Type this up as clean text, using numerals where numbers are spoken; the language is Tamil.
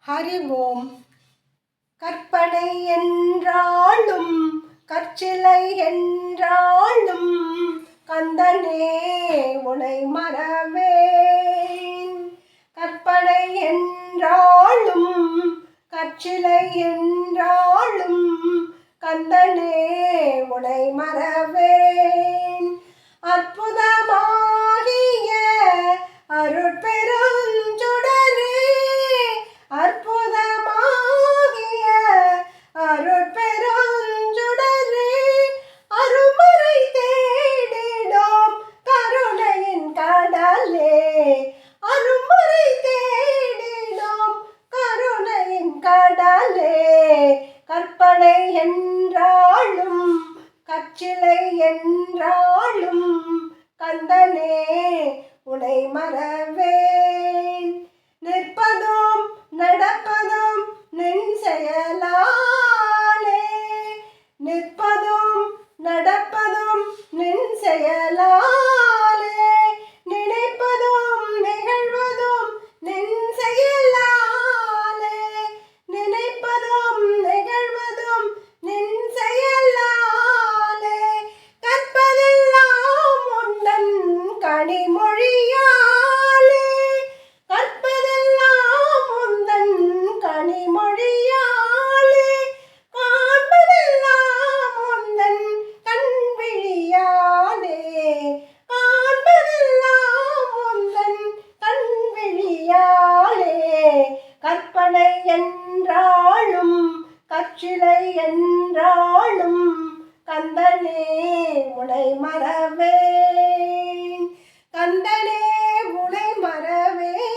அறிவோம். கற்பனை என்றாலும் கற்சிலை என்றாலும் கந்தனே உனை மறவேன். கற்பனை என்றாலும் கற்சிலை என்றாலும் கந்தனே உனை மறவேன். அற்புதமாகிய அருட்பெருஞ்சுடரே, அற்புதமாகிய அருட்பெருஞ்சுடரே, அருமறை தேடிடும் கருணையின் கடலே, அருமறை தேடிடும் கருணையின் கடலே. கற்பனை என்றாலும் கற்சிலை என்றாலும் கந்தனே உனை மறவேன். நிற்பதும் நடப்பதும் நின் செயலாலே, நிற்பதும் நடப்பதும் நின் செயலாலே, நினைப்பதும் நிகழ்வதும் நின் செயலாலே, நினைப்பதும் நிகழ்வதும் நின் செயலாலே. கற்பதெல்லாம் உந்தன் கனிமொழியாலே, கற்பதெல்லாம் உந்தன் கனிமொழியாலே, காண்பதெல்லாம் உந்தன் கண்விழியாலே, காண்பதெல்லாம் உந்தன் கண்விழியாலே. கற்பனை என்றாலும் கற்சிலை என்றாலும் கந்தனே உனை மறவேன். கந்தனே உனை மறவேன்.